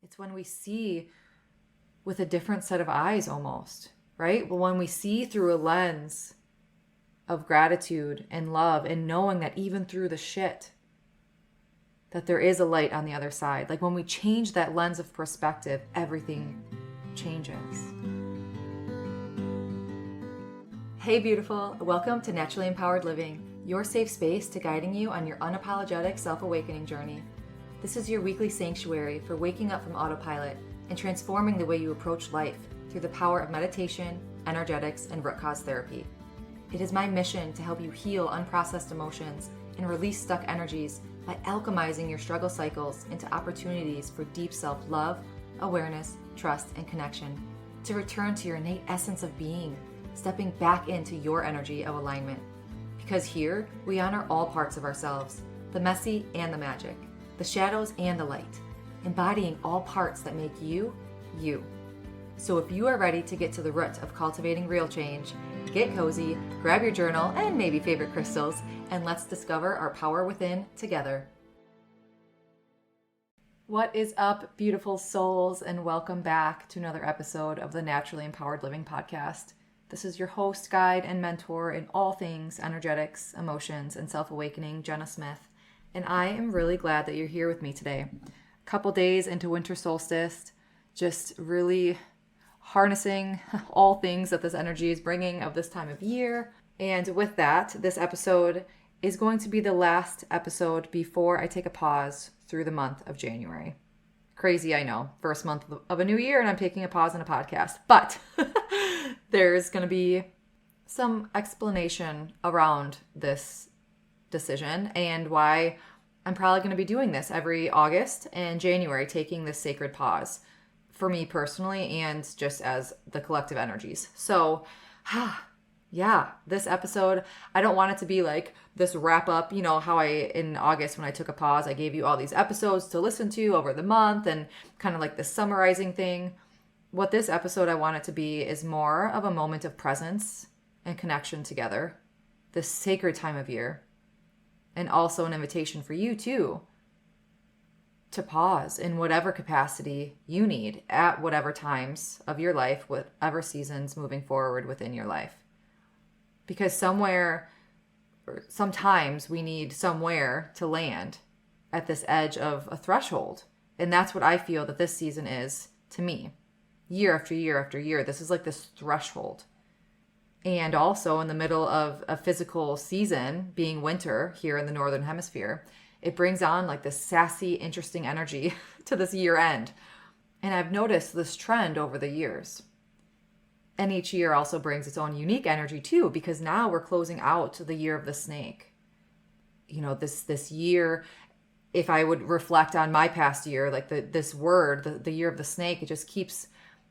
It's when we see with a different set of eyes almost, right? Well, when we see through a lens of gratitude and love and knowing that even through the shit, that there is a light on the other side. Like when we change that lens of perspective, everything changes. Hey beautiful, welcome to Naturally Empowered Living, your safe space to guiding you on your unapologetic self-awakening journey. This is your weekly sanctuary for waking up from autopilot and transforming the way you approach life through the power of meditation, energetics, and root cause therapy. It is my mission to help you heal unprocessed emotions and release stuck energies by alchemizing your struggle cycles into opportunities for deep self-love, awareness, trust, and connection, to return to your innate essence of being, stepping back into your energy of alignment. Because here, we honor all parts of ourselves, the messy and the magic, the shadows and the light, embodying all parts that make you, you. So if you are ready to get to the root of cultivating real change, get cozy, grab your journal and maybe favorite crystals, and let's discover our power within together. What is up, beautiful souls, and welcome back to another episode of the Naturally Empowered Living podcast. This is your host, guide, and mentor in all things energetics, emotions, and self-awakening, Jenna Smith. And I am really glad that you're here with me today. A couple days into winter solstice, just really harnessing all things that this energy is bringing of this time of year. And with that, this episode is going to be the last episode before I take a pause through the month of January. Crazy, I know. First month of a new year and I'm taking a pause in a podcast. But there's going to be some explanation around this decision and why I'm probably going to be doing this every August and January, taking this sacred pause for me personally and just as the collective energies. So, yeah, this episode, I don't want it to be like this wrap up, you know, how in August when I took a pause, I gave you all these episodes to listen to over the month and kind of like this summarizing thing. What this episode I want it to be is more of a moment of presence and connection together, this sacred time of year, and also an invitation for you too to pause in whatever capacity you need at whatever times of your life, whatever seasons moving forward within your life. Because sometimes we need somewhere to land at this edge of a threshold. And that's what I feel that this season is to me. Year after year after year, this is like this threshold. And also in the middle of a physical season, being winter here in the Northern Hemisphere, it brings on like this sassy, interesting energy to this year end. And I've noticed this trend over the years. And each year also brings its own unique energy too, because now we're closing out the year of the snake. You know, this year, if I would reflect on my past year, like this word, the year of the snake, it just keeps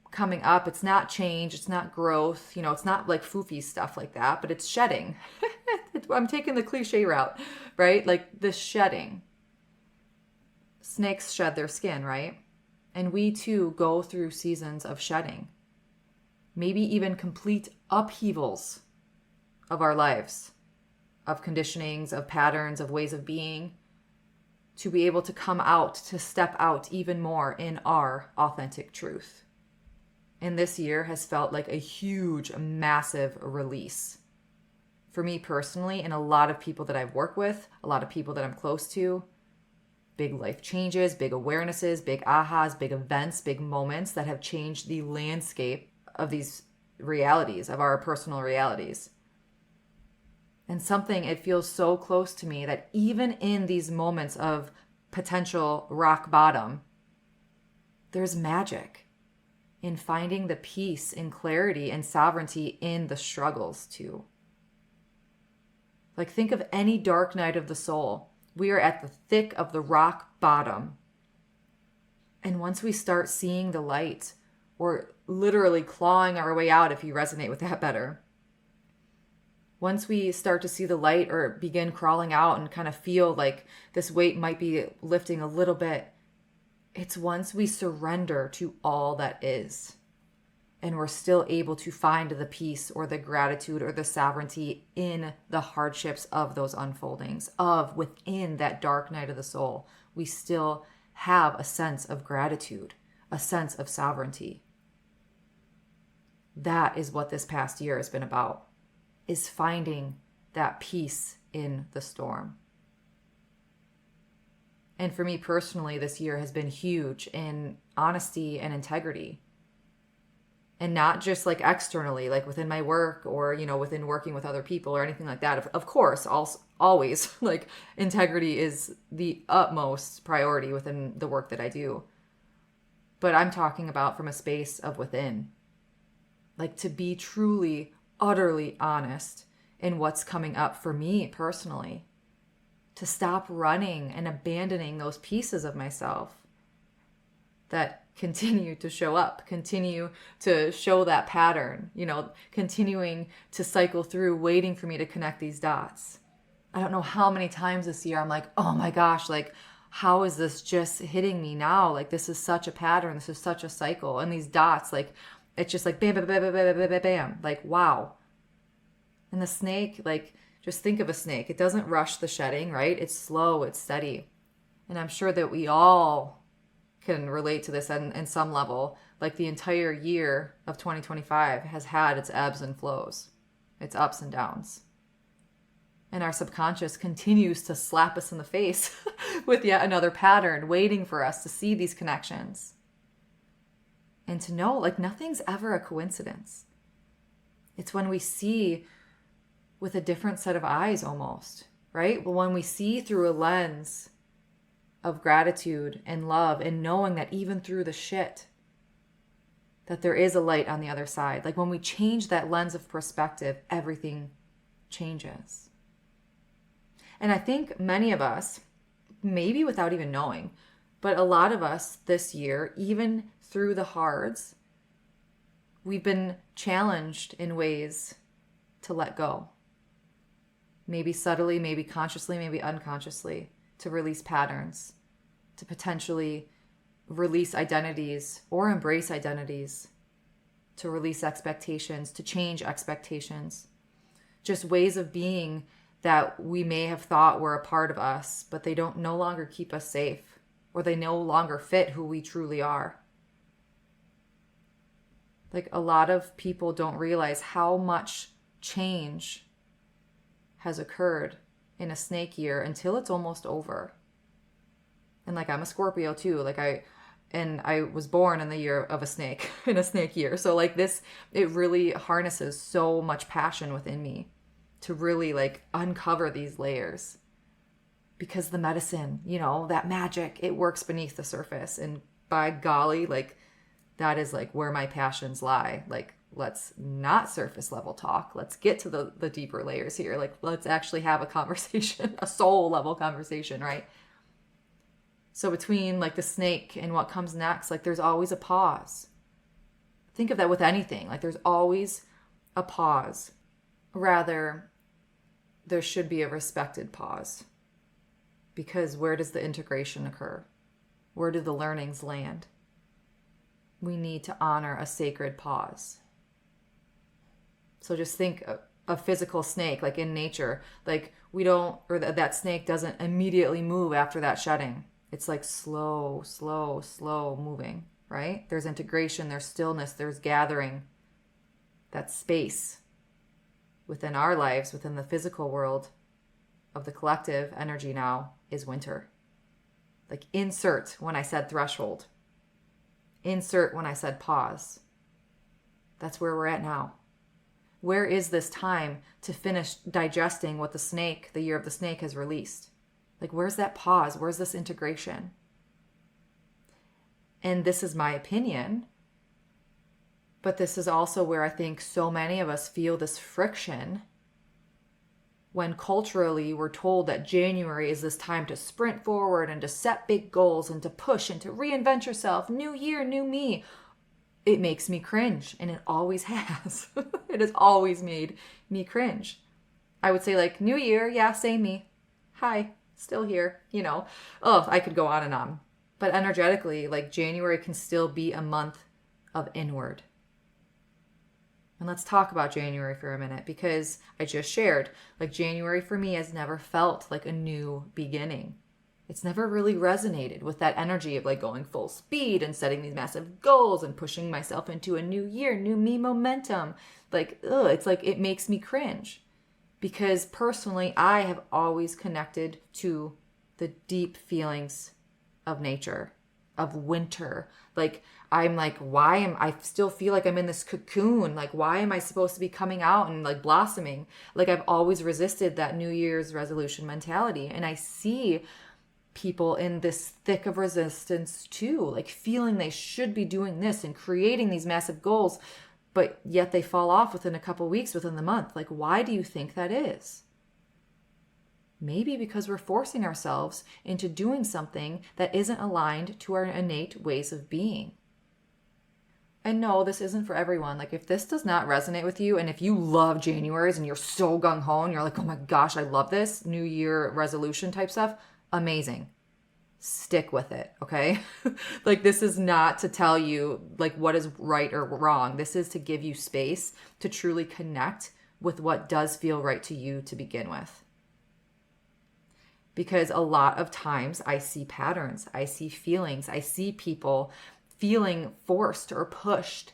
coming up. It's not change, it's not growth, you know, it's not like foofy stuff like that, but it's shedding. I'm taking the cliche route, right? Like this shedding. Snakes shed their skin, right? And we too go through seasons of shedding. Maybe even complete upheavals of our lives, of conditionings, of patterns, of ways of being, to be able to come out, to step out even more in our authentic truth. And this year has felt like a huge, massive release. For me personally, and a lot of people that I've worked with, a lot of people that I'm close to, big life changes, big awarenesses, big ahas, big events, big moments that have changed the landscape of these realities, of our personal realities. And something, it feels so close to me that even in these moments of potential rock bottom, there's magic in finding the peace and clarity and sovereignty in the struggles too. Like think of any dark night of the soul. We are at the thick of the rock bottom. And once we start seeing the light, or literally clawing our way out if you resonate with that better. Once we start to see the light or begin crawling out and kind of feel like this weight might be lifting a little bit, it's once we surrender to all that is. And we're still able to find the peace or the gratitude or the sovereignty in the hardships of those unfoldings, of within that dark night of the soul. We still have a sense of gratitude, a sense of sovereignty. That is what this past year has been about, is finding that peace in the storm. And for me personally, this year has been huge in honesty and integrity. And not just like externally, like within my work or, within working with other people or anything like that. Of course, always, like, integrity is the utmost priority within the work that I do. But I'm talking about from a space of within. Like, to be truly, utterly honest in what's coming up for me personally. To stop running and abandoning those pieces of myself that continue to show up, continue to show that pattern, continuing to cycle through, waiting for me to connect these dots. I don't know how many times this year I'm like, oh my gosh, like, how is this just hitting me now? Like, this is such a pattern. This is such a cycle. And these dots, like, it's just like bam, bam, bam, bam, bam, bam, bam, bam. Like, wow. And the snake, like, just think of a snake. It doesn't rush the shedding, right? It's slow, it's steady. And I'm sure that we all can relate to this in some level. Like, the entire year of 2025 has had its ebbs and flows, its ups and downs. And our subconscious continues to slap us in the face with yet another pattern, waiting for us to see these connections. And to know, like, nothing's ever a coincidence. It's when we see with a different set of eyes almost, right? But when we see through a lens of gratitude and love and knowing that even through the shit, that there is a light on the other side. Like, when we change that lens of perspective, everything changes. And I think many of us, maybe without even knowing, but a lot of us this year, even through the hards, we've been challenged in ways to let go. Maybe subtly, maybe consciously, maybe unconsciously, to release patterns, to potentially release identities or embrace identities, to release expectations, to change expectations. Just ways of being that we may have thought were a part of us, but they don't no longer keep us safe, or they no longer fit who we truly are. Like, a lot of people don't realize how much change has occurred in a snake year until it's almost over. And like, I'm a Scorpio too. Like, I was born in the year of a snake, in a snake year. So like this, it really harnesses so much passion within me to really like uncover these layers, because the medicine, that magic, it works beneath the surface. And by golly, like, that is like where my passions lie. Like, let's not surface level talk. Let's get to the deeper layers here. Like, let's actually have a conversation, a soul level conversation, right? So between like the snake and what comes next, like, there's always a pause. Think of that with anything. Like, there's always a pause. Rather, there should be a respected pause. Because where does the integration occur? Where do the learnings land? We need to honor a sacred pause. So just think a physical snake, like in nature, like that snake doesn't immediately move after that shedding. It's like slow, slow, slow moving, right? There's integration, there's stillness, there's gathering. That space within our lives, within the physical world of the collective energy now, is winter. Like, insert when I said threshold. Insert when I said pause. That's where we're at now. Where is this time to finish digesting what the year of the snake has released? Like, where's that pause? Where's this integration? And this is my opinion, but this is also where I think so many of us feel this friction when culturally we're told that January is this time to sprint forward and to set big goals and to push and to reinvent yourself. New year, new me. It makes me cringe, and it always has. It has always made me cringe. I would say, like, new year, yeah, same me. Hi, still here, I could go on and on. But energetically, like, January can still be a month of inward. And let's talk about January for a minute, because I just shared, like, January for me has never felt like a new beginning. It's never really resonated with that energy of like going full speed and setting these massive goals and pushing myself into a new year, new me momentum. Like, it's like it makes me cringe because personally, I have always connected to the deep feelings of nature, of winter. Like, I'm like, I still feel like I'm in this cocoon. Like, why am I supposed to be coming out and like blossoming? Like, I've always resisted that New Year's resolution mentality. And I see people in this thick of resistance too, like feeling they should be doing this and creating these massive goals, but yet they fall off within a couple weeks, within the month. Like, why do you think that is? Maybe because we're forcing ourselves into doing something that isn't aligned to our innate ways of being. And no, this isn't for everyone. Like, if this does not resonate with you, and if you love Januaries and you're so gung-ho and you're like, oh my gosh, I love this New Year resolution type stuff, amazing. Stick with it, okay? Like, this is not to tell you like what is right or wrong. This is to give you space to truly connect with what does feel right to you to begin with. Because a lot of times I see patterns, I see feelings, I see people feeling forced or pushed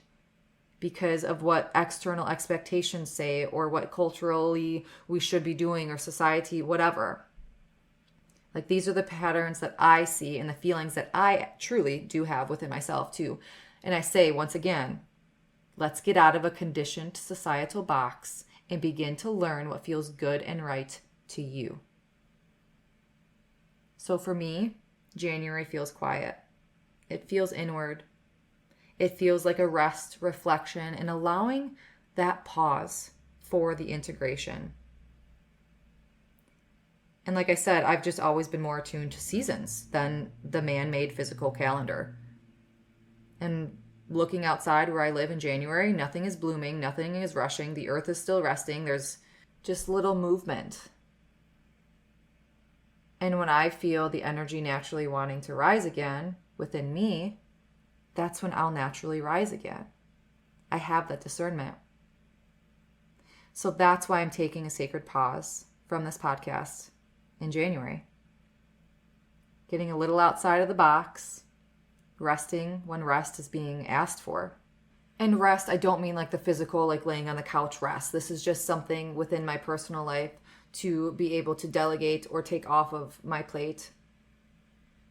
because of what external expectations say or what culturally we should be doing or society, whatever. Like, these are the patterns that I see and the feelings that I truly do have within myself too. And I say, once again, let's get out of a conditioned societal box and begin to learn what feels good and right to you. So for me, January feels quiet. It feels inward. It feels like a rest, reflection, and allowing that pause for the integration. And like I said, I've just always been more attuned to seasons than the man-made physical calendar. And looking outside where I live in January, nothing is blooming, nothing is rushing, the earth is still resting, there's just little movement. And when I feel the energy naturally wanting to rise again within me, that's when I'll naturally rise again. I have that discernment. So that's why I'm taking a sacred pause from this podcast in January. Getting a little outside of the box, resting when rest is being asked for. And rest, I don't mean like the physical, like laying on the couch rest. This is just something within my personal life to be able to delegate or take off of my plate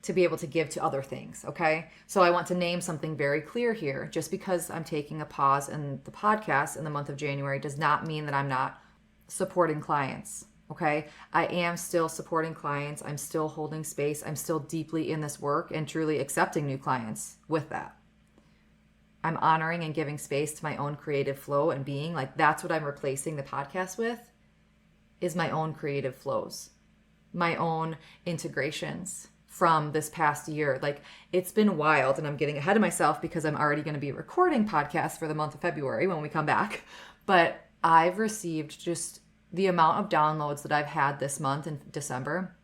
to be able to give to other things, okay? So I want to name something very clear here. Just because I'm taking a pause in the podcast in the month of January does not mean that I'm not supporting clients, okay? I am still supporting clients. I'm still holding space. I'm still deeply in this work and truly accepting new clients with that. I'm honoring and giving space to my own creative flow and being. Like, that's what I'm replacing the podcast with, is my own creative flows, my own integrations from this past year. Like, it's been wild, and I'm getting ahead of myself because I'm already going to be recording podcasts for the month of February when we come back. But I've received just the amount of downloads that I've had this month in December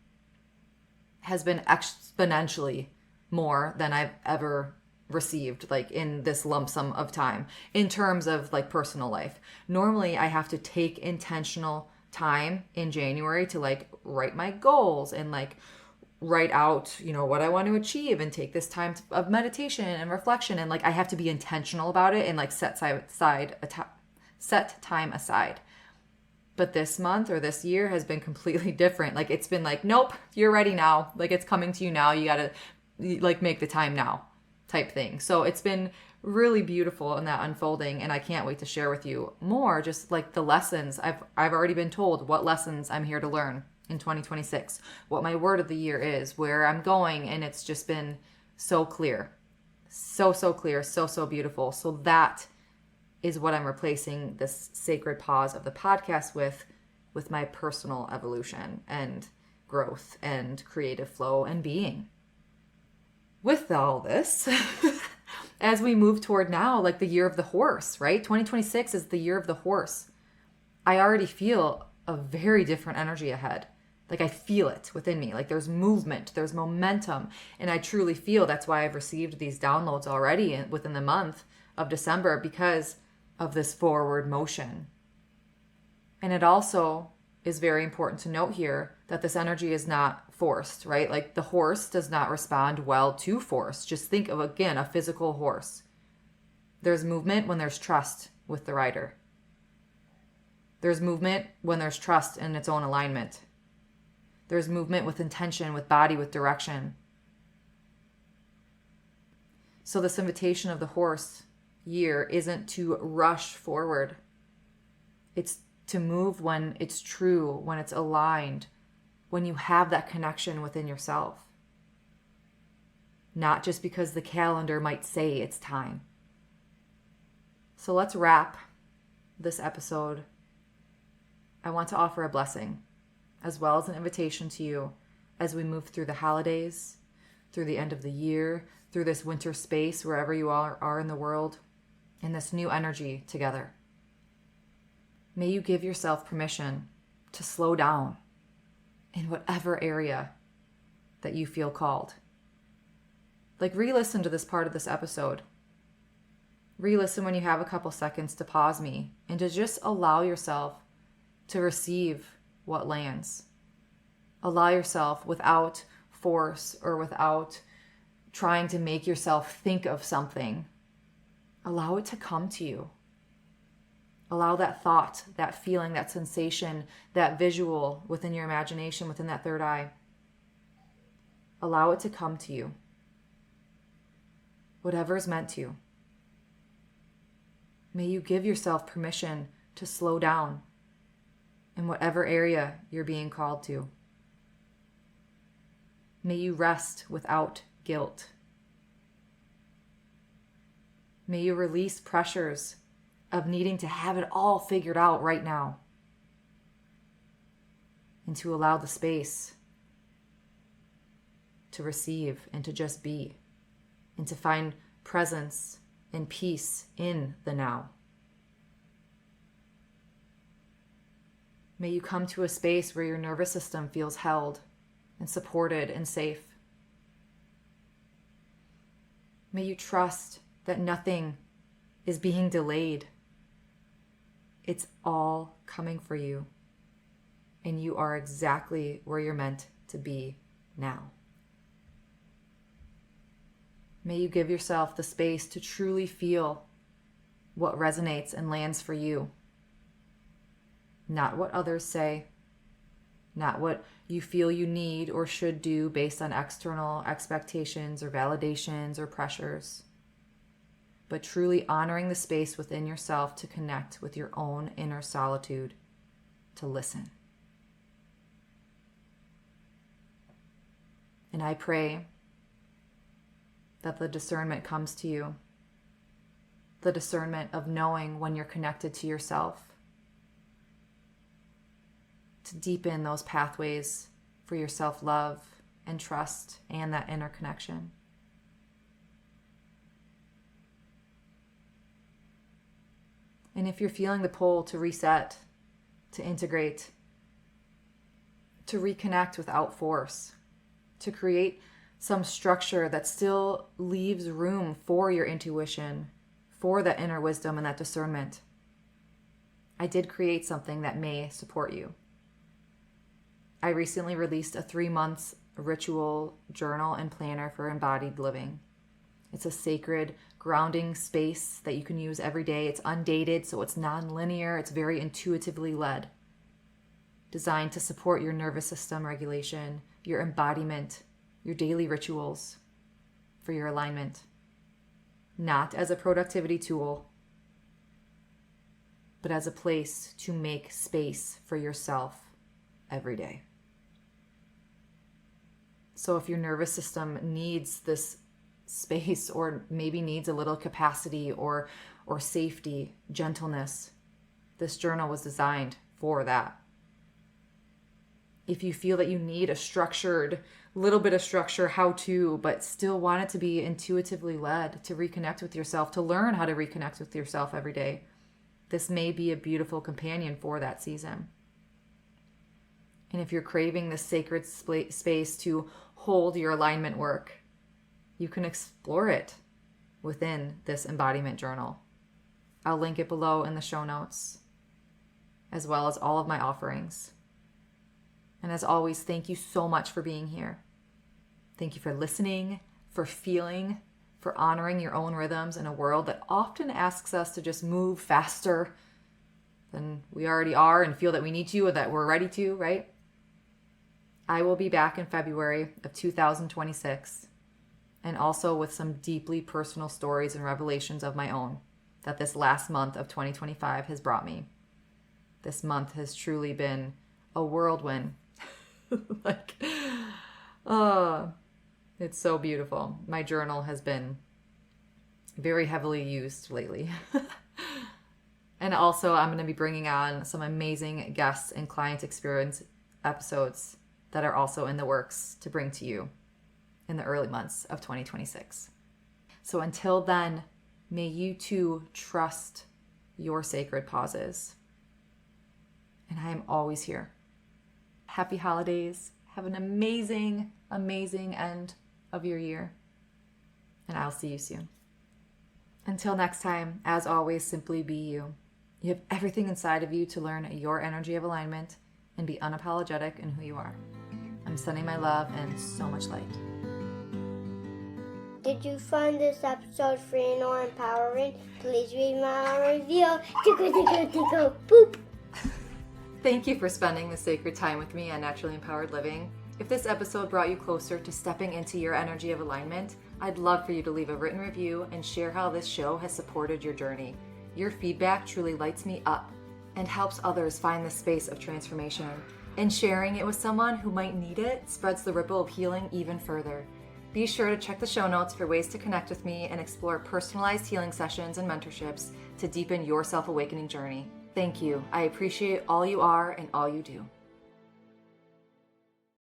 has been exponentially more than I've ever received, like in this lump sum of time in terms of like personal life. Normally I have to take intentional time in January to like write my goals and like write out, what I want to achieve and take this time of meditation and reflection. And like, I have to be intentional about it and like set time aside. But this month or this year has been completely different. Like, it's been like, nope, you're ready now. Like, it's coming to you now. You got to like make the time now type thing. So it's been really beautiful in that unfolding. And I can't wait to share with you more, just like the lessons. I've already been told what lessons I'm here to learn in 2026, what my word of the year is, where I'm going. And it's just been so clear, so clear, so beautiful. So that is what I'm replacing this sacred pause of the podcast with my personal evolution and growth and creative flow and being. With all this, as we move toward now, like the year of the horse, right? 2026 is the year of the horse. I already feel a very different energy ahead. Like, I feel it within me. Like, there's movement, there's momentum. And I truly feel that's why I've received these downloads already within the month of December, because of this forward motion. And it also is very important to note here, that this energy is not forced, right? Like the horse does not respond well to force. Just think of, again, a physical horse. There's movement when there's trust with the rider. There's movement when there's trust in its own alignment. There's movement with intention, with body, with direction. So this invitation of the horse year isn't to rush forward. It's to move when it's true, when it's aligned, when you have that connection within yourself. Not just because the calendar might say it's time. So let's wrap this episode. I want to offer a blessing, as well as an invitation to you as we move through the holidays, through the end of the year, through this winter space, wherever you are in the world, in this new energy together. May you give yourself permission to slow down in whatever area that you feel called. Like, re-listen to this part of this episode. Re-listen when you have a couple seconds to pause me and to just allow yourself to receive what lands. Allow yourself, without force or without trying to make yourself think of something, allow it to come to you. Allow that thought, that feeling, that sensation, that visual within your imagination, within that third eye. Allow it to come to you. Whatever is meant to. May you give yourself permission to slow down in whatever area you're being called to. May you rest without guilt. May you release pressures of needing to have it all figured out right now, and to allow the space to receive and to just be, and to find presence and peace in the now. May you come to a space where your nervous system feels held and supported and safe. May you trust that nothing is being delayed. It's all coming for you, and you are exactly where you're meant to be now. May you give yourself the space to truly feel what resonates and lands for you. Not what others say, not what you feel you need or should do based on external expectations or validations or pressures, but truly honoring the space within yourself to connect with your own inner solitude, to listen. And I pray that the discernment comes to you, the discernment of knowing when you're connected to yourself, to deepen those pathways for your self-love and trust and that inner connection. And if you're feeling the pull to reset, to integrate, to reconnect without force, to create some structure that still leaves room for your intuition, for that inner wisdom and that discernment, I did create something that may support you. I recently released a 3-month ritual journal and planner for embodied living. It's a sacred grounding space that you can use every day. It's undated, so it's non-linear. It's very intuitively led. Designed to support your nervous system regulation, your embodiment, your daily rituals for your alignment. Not as a productivity tool, but as a place to make space for yourself every day. So if your nervous system needs this space, or maybe needs a little capacity or safety, gentleness, this journal was designed for that. If you feel that you need a structured, little bit of structure, how to, but still want it to be intuitively led, to reconnect with yourself, to learn how to reconnect with yourself every day, this may be a beautiful companion for that season. And if you're craving this sacred space to hold your alignment work, you can explore it within this embodiment journal. I'll link it below in the show notes, as well as all of my offerings. And as always, thank you so much for being here. Thank you for listening, for feeling, for honoring your own rhythms in a world that often asks us to just move faster than we already are and feel that we need to or that we're ready to, right? I will be back in February of 2026, and also with some deeply personal stories and revelations of my own that this last month of 2025 has brought me. This month has truly been a whirlwind. It's so beautiful. My journal has been very heavily used lately. And also, I'm going to be bringing on some amazing guests and client experience episodes that are also in the works to bring to you in the early months of 2026. So until then, may you too trust your sacred pauses. And I am always here. Happy holidays. Have an amazing, amazing end of your year. And I'll see you soon. Until next time, as always, simply be you. You have everything inside of you to learn your energy of alignment and be unapologetic in who you are. I'm sending my love and so much light. Did you find this episode freeing or empowering? Please read my review. Tickle, boop. Thank you for spending this sacred time with me on Naturally Empowered Living. If this episode brought you closer to stepping into your energy of alignment, I'd love for you to leave a written review and share how this show has supported your journey. Your feedback truly lights me up and helps others find the space of transformation. And sharing it with someone who might need it spreads the ripple of healing even further. Be sure to check the show notes for ways to connect with me and explore personalized healing sessions and mentorships to deepen your self-awakening journey. Thank you. I appreciate all you are and all you do.